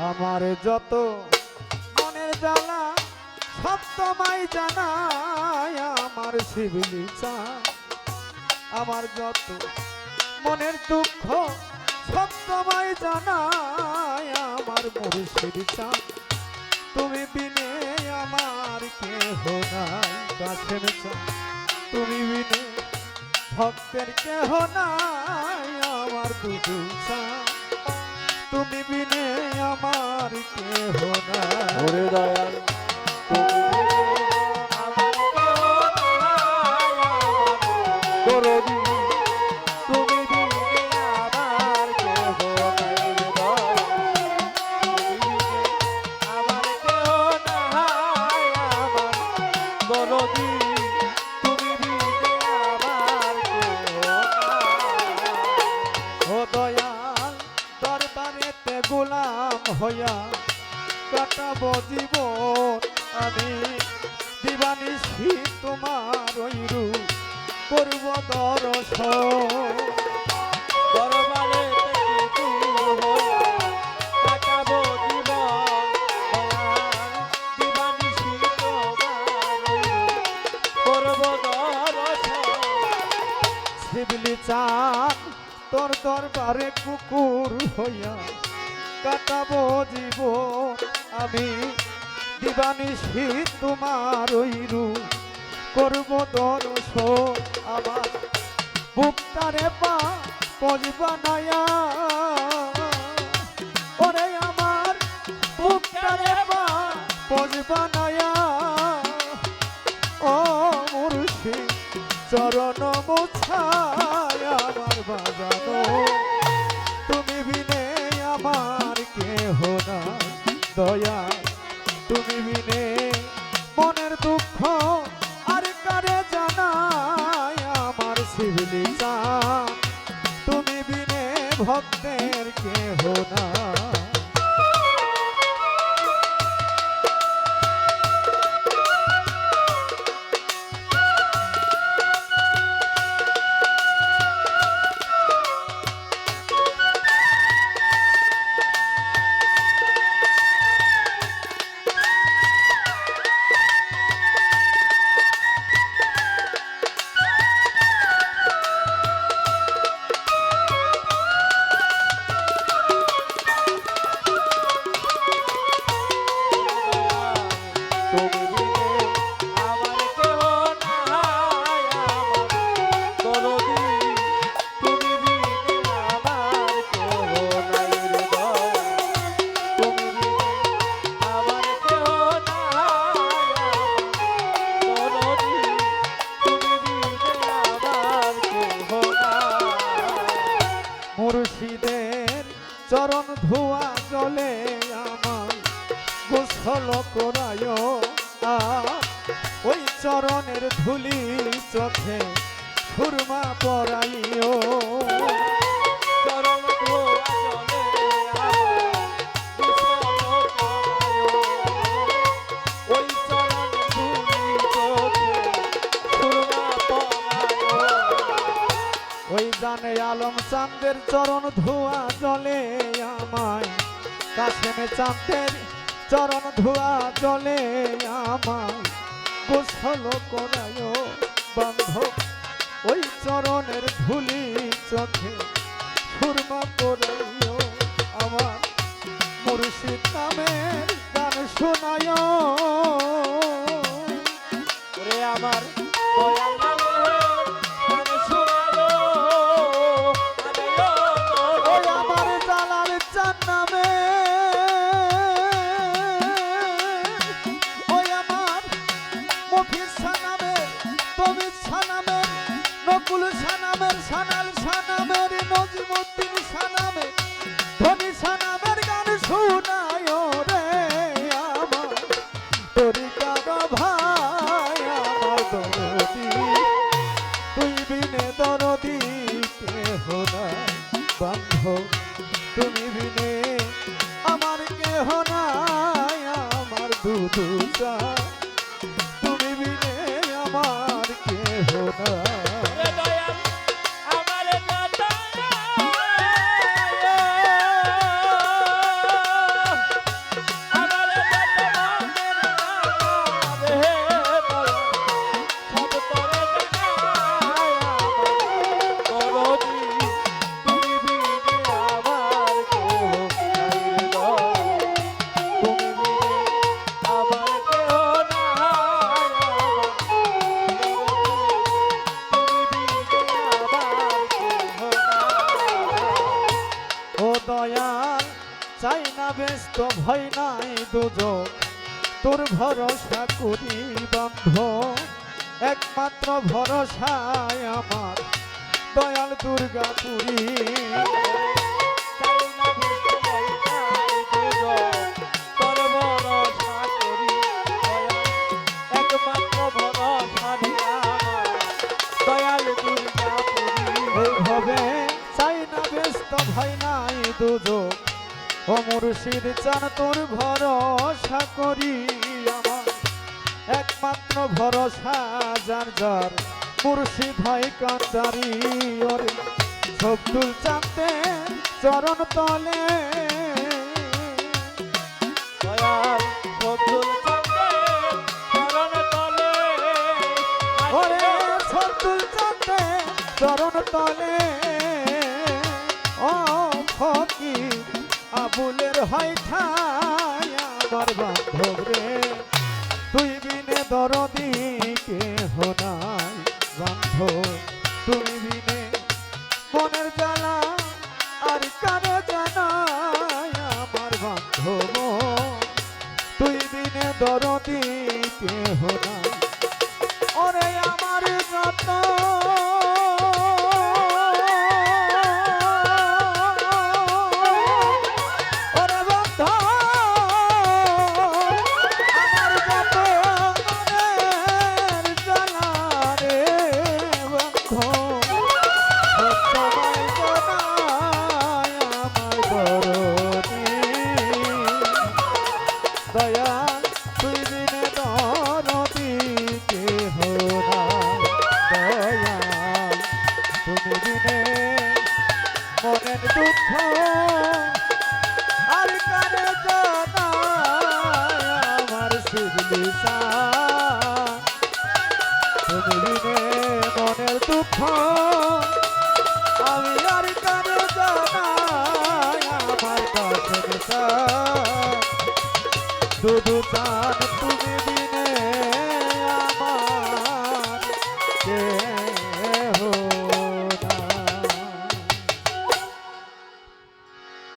আমার যত মনের জ্বালা সব তোমায় জানাই আমার শিবলি চাঁদ। আমার যত মনের দুঃখ সব তোমায় জানাই আমার মুর্শিদ চাঁদ। তুমি বিনে আমার কেহ নাই কাছের চাঁদ, তুমি বিনে ভক্তের কেহ নাই আমার দুদু চাঁদ। তুমি বিনে আমার কেহ নাই। ওরে দয়াল তুমি আমার কেহ নাই, দরদি তুমি বিনে আমার কেহ নাই রে দয়াল। তুমি বিনে আমার কেহ নাই, আমার দরদি তুমি বিনে আমার কেহ নাই। ও দয়াল দরবারেতে গোলাম হইয়া কাটাবো জীবন আমি, দিবানিশি তোমার ওই রূপ করব দর্শন। দরবারে থেকে দূর হইয়া কাটাবো জীবন, দয়াল দিবানিশি তোমার ওই রূপ করব দর্শন। শিবলি চাঁদ তোর দরবারে কুকুর হইয়া কাটাবো জীবন আমি, দিবানিশি তোমার ওই রূপ করব দর্শন। আমার বুকটারে পা পজ বানায়া, ওরে আমার বুকটারে পা পজ বানায়া, ও মুর্শিদ চরণ মোছায় আমার বাজানো। তুমি বিনে আমার কেহ নাই দয়া, তুমি বিনে মনের দুঃখ আর কারে জানাই আমার শিবলি চাঁদ। তুমি বিনে ভক্তের কেহ নাই। তুমি বিনে আমার কেহ নাই, আমার দরদি তুমি বিনে আমার কেহ নাই রে দয়াল। তুমি বিনে আমার কেহ নাই, আমার দরদি তুমি বিনে আমার কেহ নাই। মুর্শিদের চরণ ধোয়া জলে আমার গোসল করায়, ওই চরণের ধুলি চোখে সুরমা পরাইও। চরণ ধোয়া জলে আমার গোসল করায়ো, ওই চরণ ধুলি চোখে সুরমা পরায়ো। ওই জানে আলম চাঁদের চরণ ধোয়া জলে আমায়, কাশেমে চাঁদের চরণ ধোয়া জলে আমায় গোসল করায় বান্ধব। ওই চরণের ধুলি চোখে সুরমা করাইও, আমার মুর্শিদ নামের গান শোনায়। ওরে আমার দয়াল নামের গান শোনায়ো, আনেও ওই আমার জালাল চাঁদ নামে, ওই আমার মফিজ সানামের, তমিজ সানামের, নকুল সানামের, সানাল সানামের, নজিমুদ্দিন সানামের, ধনী সানামের গান শোনায় রে আমার তরিকার ভাই আমার দরদি। তুই বিনে দরদি কেহ নাই বান্ধব, তুমি বিনে আমার কেহ নাই আমার দুদু চাঁদ। তুমি বিনে আমার কেহ নাই। রে দয়াল আমার যত না ব্যস্ত ভয় নাই দুজক তোর ভরসা করি বন্ধ একমাত্র ভরসায় আমার দয়াল দুর্গাপুরী চাই না বেশি পয়সা দুজন তোর ভরসা করি একমাত্র ভরসা আমার দয়াল দুর্গাপুরী এইভাবে চাই না ব্যস্ত ভয় নাই দুজক ও মুর্শিদ চান তোর ভরসা করি আমার একমাত্র ভরসা যার যার মুর্শিদ হয় কান্দারি ওরে সবদুল চাঁদে চরণ তলে দয়াল সবদুল চাঁদের চরণ তলে ওরে সবদুল চাঁদে চরণ তলে ও ফকির আবুলের হয় ঠাই আমার বান্ধব রে তুই বিনে দরদি কেহ নাই বান্ধব তুই বিনে মনের জ্বালা আর কানে জানাই আমার বান্ধব তুই বিনে দরদি কেহ নাই ওরে আমার যত ওরে বন্ধ আমার যত মনের জ্বালা রে বন্ধ সত্যময় জানাই আমার দরদি দয়াল তুই বিনে দরদি কেহ নাই দয়াল তুমি বিনে মনের দুঃখ আর কানে জানাই আমার শিবলি তুমি বিনে মনের দুঃখ আমি আর কানে জানাই আমার কাছে শুধু চান তুমি